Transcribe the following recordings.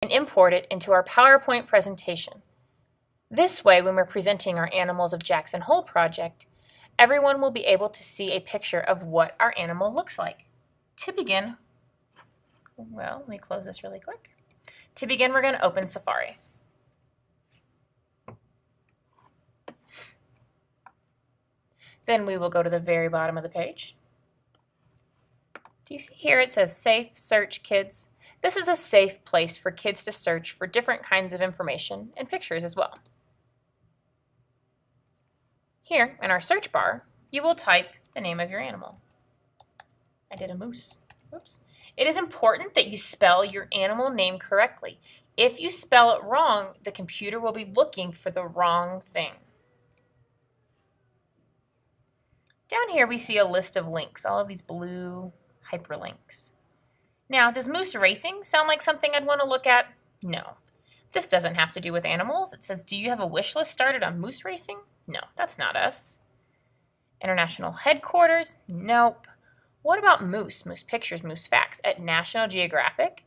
and import it into our PowerPoint presentation. This way, when we're presenting our Animals of Jackson Hole project, everyone will be able to see a picture of what our animal looks like. To begin, well, let me close this really quick. To begin, we're going to open Safari. Then we will go to the very bottom of the page. Do you see here it says Safe Search Kids? This is a safe place for kids to search for different kinds of information and pictures as well. Here in our search bar, you will type the name of your animal. I did a moose. Oops. It is important that you spell your animal name correctly. If you spell it wrong, the computer will be looking for the wrong thing. Down here we see a list of links, all of these blue hyperlinks. Now, does moose racing sound like something I'd want to look at? No. This doesn't have to do with animals. It says, do you have a wish list started on moose racing? No, that's not us. International headquarters? Nope. What about moose? Moose pictures, moose facts at National Geographic?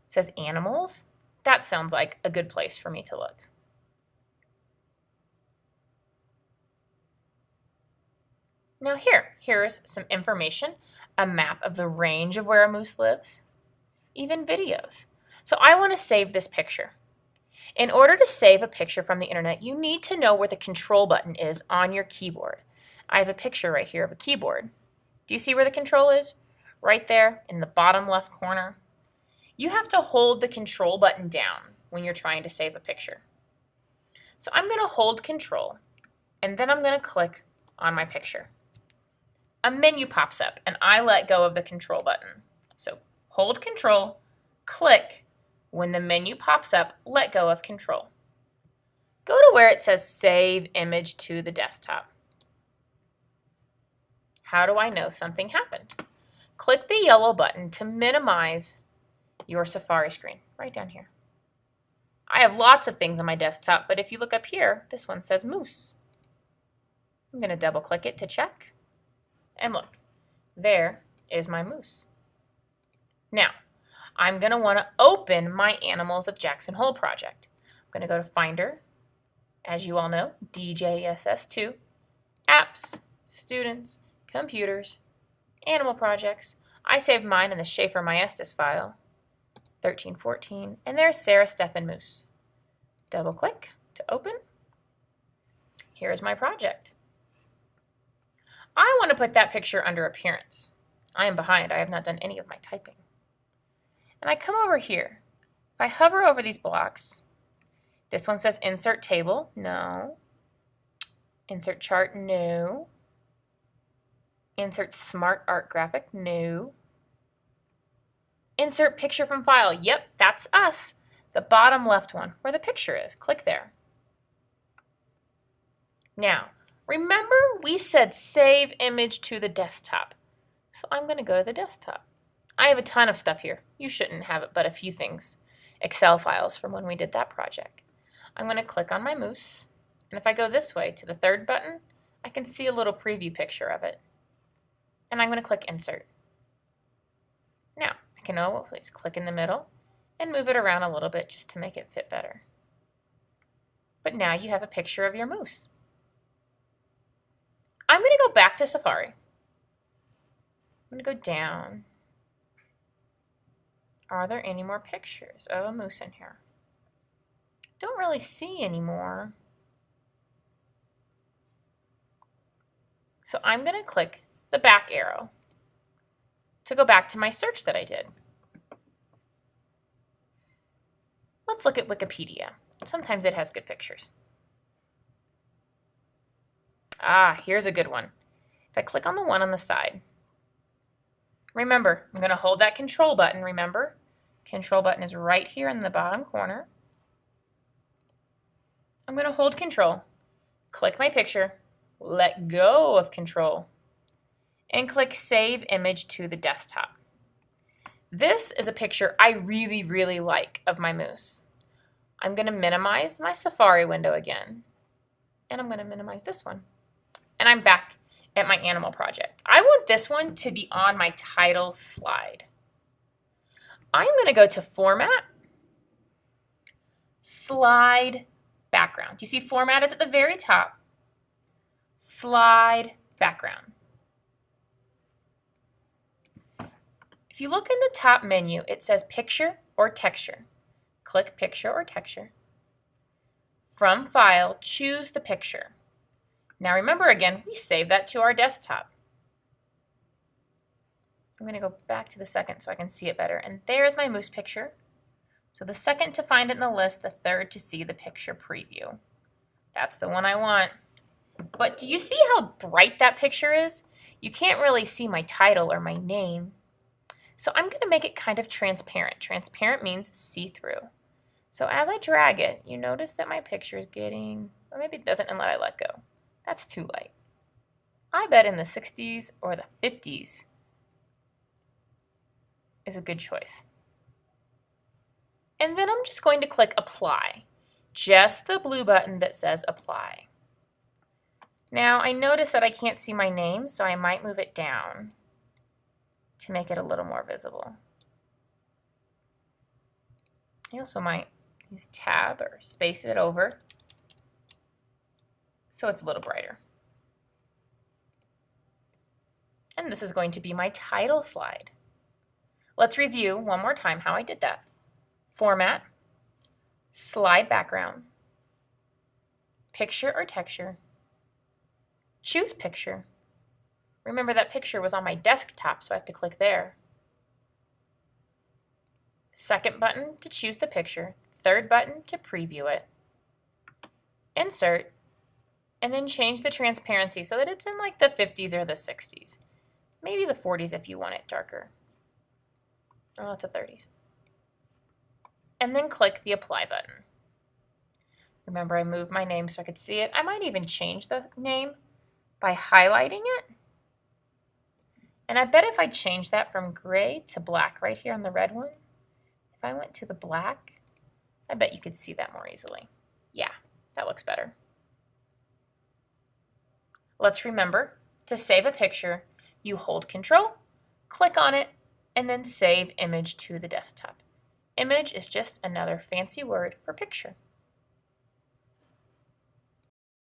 It says animals? That sounds like a good place for me to look. Now here's some information, a map of the range of where a moose lives, even videos. So I want to save this picture. In order to save a picture from the internet, you need to know where the control button is on your keyboard. I have a picture right here of a keyboard. Do you see where the control is? Right there in the bottom left corner. You have to hold the control button down when you're trying to save a picture. So I'm going to hold control, and then I'm going to click on my picture. A menu pops up and I let go of the control button. So hold control, click. When the menu pops up, let go of control. Go to where it says Save Image to the Desktop. How do I know something happened? Click the yellow button to minimize your Safari screen, right down here. I have lots of things on my desktop, but if you look up here, this one says Moose. I'm going to double click it to check. And look, there is my moose. Now, I'm going to want to open my Animals of Jackson Hole project. I'm going to go to Finder, as you all know, DJSS2, Apps, Students, Computers, Animal Projects. I saved mine in the Schaefer MyEstes file, 1314, and there's Sarah Stephan Moose. Double click to open. Here's my project. I want to put that picture under Appearance. I am behind. I have not done any of my typing. And I come over here. If I hover over these blocks, this one says Insert Table. No. Insert Chart. No. Insert Smart Art Graphic. No. Insert Picture from File. Yep, that's us. The bottom left one, where the picture is. Click there. Now, remember we said Save Image to the Desktop. So I'm going to go to the desktop. I have a ton of stuff here. You shouldn't have it but a few things. Excel files from when we did that project. I'm going to click on my moose. And if I go this way to the third button, I can see a little preview picture of it. And I'm going to click Insert. Now, I can always click in the middle and move it around a little bit just to make it fit better. But now you have a picture of your moose. I'm going to go back to Safari. I'm going to go down. Are there any more pictures of a moose in here? Don't really see any more. So I'm going to click the back arrow to go back to my search that I did. Let's look at Wikipedia. Sometimes it has good pictures. Here's a good one. If I click on the one on the side, remember, I'm going to hold that control button, remember? Control button is right here in the bottom corner. I'm going to hold control, click my picture, let go of control, and click Save Image to the Desktop. This is a picture I really, really like of my moose. I'm going to minimize my Safari window again, and I'm going to minimize this one. And I'm back at my animal project. I want this one to be on my title slide. I'm going to go to Format, slide background. Do you see format is at the very top? Slide background. If you look in the top menu, it says picture or texture. Click picture or texture. From file, choose the picture. Now remember again, we save that to our desktop. I'm going to go back to the second so I can see it better. And there's my moose picture. So the second to find it in the list, the third to see the picture preview. That's the one I want. But do you see how bright that picture is? You can't really see my title or my name. So I'm going to make it kind of transparent. Transparent means see-through. So as I drag it, you notice that my picture is getting, or maybe it doesn't and let I let go. That's too light. I bet in the 60s or the 50s is a good choice. And then I'm just going to click apply. Just the blue button that says apply. Now I notice that I can't see my name, so I might move it down to make it a little more visible. I also might use tab or space it over so it's a little brighter. And this is going to be my title slide. Let's review one more time how I did that. Format, slide background, picture or texture, choose picture. Remember that picture was on my desktop, so I have to click there. Second button to choose the picture, third button to preview it. Insert, and then change the transparency so that it's in like the 50s or the 60s. Maybe the 40s if you want it darker. Oh, it's a 30s. And then click the apply button. Remember, I moved my name so I could see it. I might even change the name by highlighting it. And I bet if I change that from gray to black right here on the red one, if I went to the black, I bet you could see that more easily. Yeah, that looks better. Let's remember, to save a picture, you hold Control, click on it, and then save image to the desktop. Image is just another fancy word for picture.